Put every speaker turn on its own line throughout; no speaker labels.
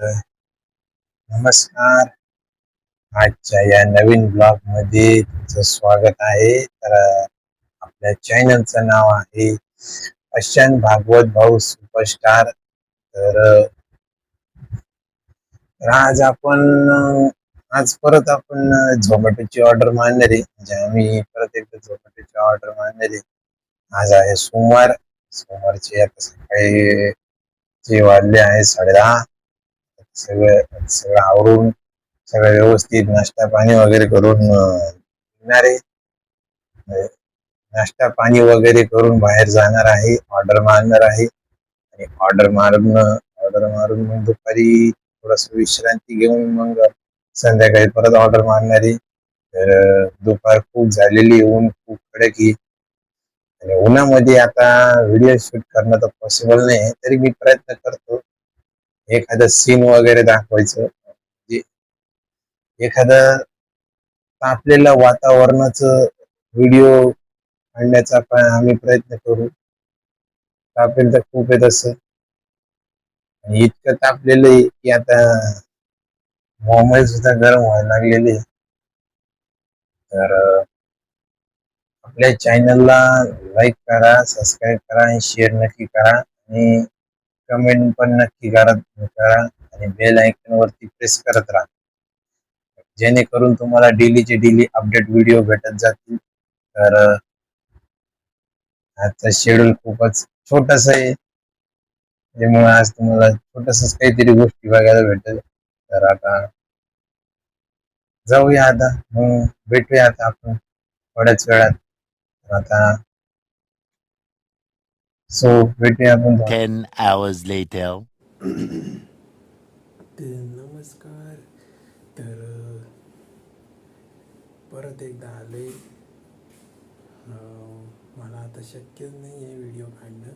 नमस्कार. आजच्या या नवीन ब्लॉग मध्ये तुमचं स्वागत आहे. तर आपल्या चॅनलचं नाव आहे अशांत भागवत भाऊ सुपरस्टार. आज परत आपण झोमॅटोची ऑर्डर मारणार आहे. म्हणजे आम्ही परत एकदा झोमॅटोची ऑर्डर मारणार आहे. आज आहे सोमवारचे आता सकाळी जे वाजले आहे 10:30. सगळं सगळं आवरून सगळं व्यवस्थित नाश्ता पाणी वगैरे करून निघणार आहे. नाश्ता पाणी वगैरे करून बाहेर जाणार आहे, ऑर्डर मारणार आहे. आणि ऑर्डर मारून मग दुपारी थोडस विश्रांती घेऊन मग संध्याकाळी परत ऑर्डर मारणार आहे. तर दुपार खूप झालेली, ऊन खूप कडक आहे आणि उन्हामध्ये आता व्हिडिओ शूट करणं तर पॉसिबल नाही, तरी मी प्रयत्न करतो एखादं सीन वगैरे दाखवायचं, म्हणजे एखादं तापलेलं वातावरणाचं व्हिडिओ काढण्याचा पण आम्ही प्रयत्न करू. तापेल तर खूप आहे तसं, आणि इतकं तापलेलं आहे की आता मोबाईल सुद्धा गरम व्हायला लागलेले. तर आपल्या चॅनलला लाईक करा, सबस्क्राईब करा आणि शेअर नक्की करा आणि कमेंट पण नक्की करा आणि बेल आयकॉन वरती प्रेस करत राहा, जेणेकरून तुम्हाला डेलीचे डेली अपडेट व्हिडिओ भेटत जातील. तर आजचं शेड्यूल खूपच छोटस आहे, त्यामुळे आज तुम्हाला छोटस काहीतरी गोष्टी बघायला भेटेल. तर आता जाऊया, आता मग भेटूया आता आपण थोड्याच वेळात. तर आता भेटूया आपण
10 hours later.
नमस्कार. तर परत एकदा आले. मला आता शक्यच नाही आहे व्हिडिओ काढणं.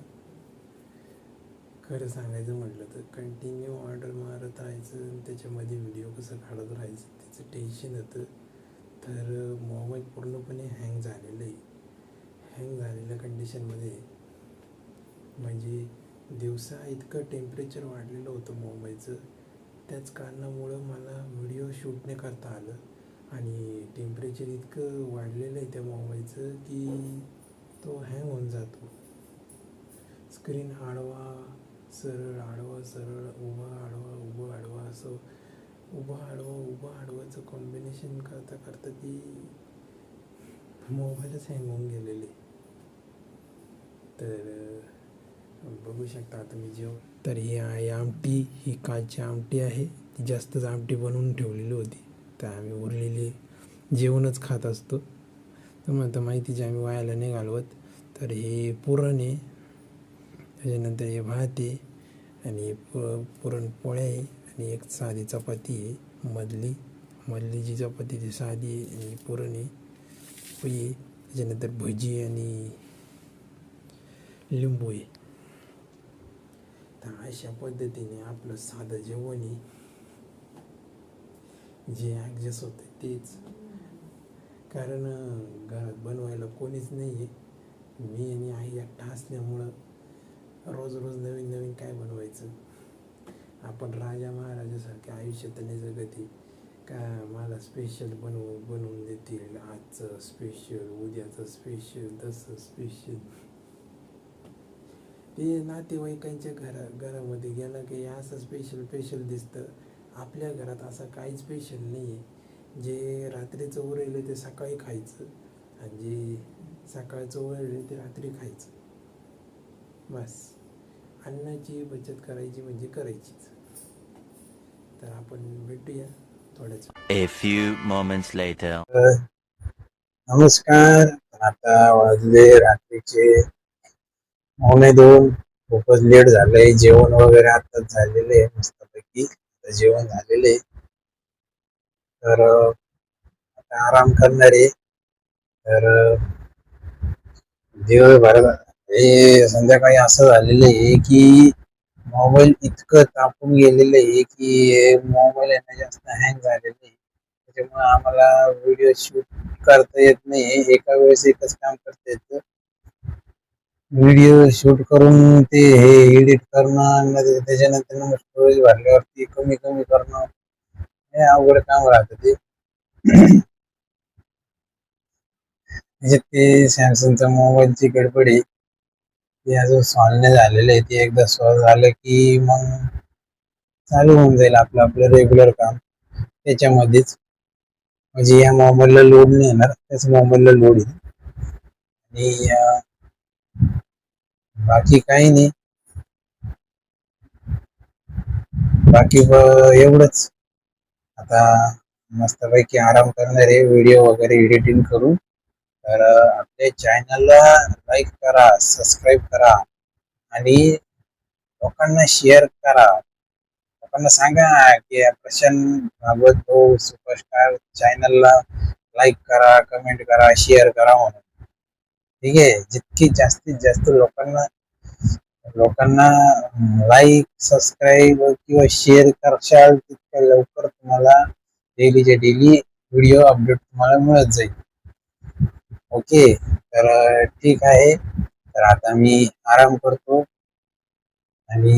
खरं सांगायचं म्हटलं तर कंटिन्यू ऑर्डर मारत राहायचं आणि त्याच्यामध्ये व्हिडिओ कसं काढत राहायचं त्याचं टेन्शन होतं. तर मोबाईल पूर्णपणे हँग झालेलं आहे. हँग झालेल्या कंडिशनमध्ये म्हणजे दिवसा इतकं टेम्परेचर वाढलेलं होतं मोबाईलचं, त्याच कारणामुळं मला व्हिडिओ शूट नाही करता आलं. आणि टेम्परेचर इतकं वाढलेलं आहे त्या मोबाईलचं की तो हँग होऊन जातो. स्क्रीन आडवा सरळ, आडवा सरळ, उभा आडवा असं उभा आडवाचं कॉम्बिनेशन करता करता ती मोबाईलच हँग होऊन गेलेले. तर बघू शकता आता मी तर ही आमटी, ही कालची आमटी आहे. ती जास्तच आमटी बनवून ठेवलेली होती, तर आम्ही उरलेली जेवणच खात असतो. तर म्हणतं माहितीचे आम्ही वायाला नाही घालवत. तर हे पुरण आहे, त्याच्यानंतर हे भात आहे आणि पुरणपोळ्या आहे आणि एक साधी चपाती आहे. मधली जी चपाती ती साधी आहे आणि पुरण आहे, पोळी आहे, त्याच्यानंतर भजी आणि लिंबू आहे. तर अशा पद्धतीने आपलं साधं जेवण आहे, जे ॲडजस्ट होते तेच. कारण घरात बनवायला कोणीच नाही आहे. मी आणि आई एकटा असल्यामुळं रोज नवीन नवीन काय बनवायचं. आपण राजा महाराजासारखे आयुष्यात नाही जगत आहे का मला स्पेशल बनवून देतील, आजचं स्पेशल, उद्याचं स्पेशल, तसं स्पेशल. ते नातेवाईकांच्या घरामध्ये गेलं की असं स्पेशल दिसतं. आपल्या घरात असं काही स्पेशल नाही आहे. जे रात्रीचं उरलेलं ते सकाळी खायचं आणि जे सकाळचं उरलेलं ते रात्री खायचं. बस, अन्नाची बचत करायची म्हणजे करायचीच. तर आपण भेटूया थोड्याच.
A few moments later.
नमस्कार. आता वाजले रात्रीचे 1:45. खूपच लेट झालंय. जेवण वगैरे आताच झालेलं आहे मस्तपैकी. जेवण झालेलं आहे, तर आता आराम करणार आहे. तर दिवसभरात हे संध्याकाळी असं झालेलं आहे की मोबाईल इतकं तापून गेलेलं आहे की मोबाईल यांना जास्त हँग झालेलं आहे. त्याच्यामुळे आम्हाला व्हिडिओ शूट करता येत नाही. एका वेळेस एकच काम करता येतं. व्हिडिओ शूट करून ते हे एडिट करणं आणि त्याच्यानंतर मग स्टोरेज भरल्यावरती कमी कमी करणं हे अवघड काम राहतं ते. म्हणजे ते सॅमसंगचा मोबाईलची गडबड आहे ते अजून सॉल्व नाही झालेलं आहे. ते एकदा सॉल्व झालं की मग चालू होऊन जाईल आपलं आपलं रेग्युलर काम त्याच्यामध्येच. म्हणजे या मोबाईलला लोड नाही येणार, त्याच मोबाईलला लोड येईल. आणि बाकी काही नाही, बाकी एवढंच. आता मस्तपैकी आराम करणार आहे, व्हिडिओ वगैरे एडिटिंग करून. तर आपल्या चॅनलला लाईक करा, सबस्क्राईब करा आणि लोकांना शेअर करा. लोकांना सांगा की प्रशांत भागवत भाऊ सुपरस्टार चॅनलला लाईक करा, कमेंट करा, शेअर करा म्हणून. ठीक आहे, जितकी जास्तीत जास्त लोकांना लोकांना लाईक, सबस्क्राईब किंवा शेअर करशाल तितक्या लवकर तुम्हाला डेलीचे डेली व्हिडिओ अपडेट तुम्हाला मिळत जाईल. ओके, तर ठीक आहे. तर आता मी आराम करतो आणि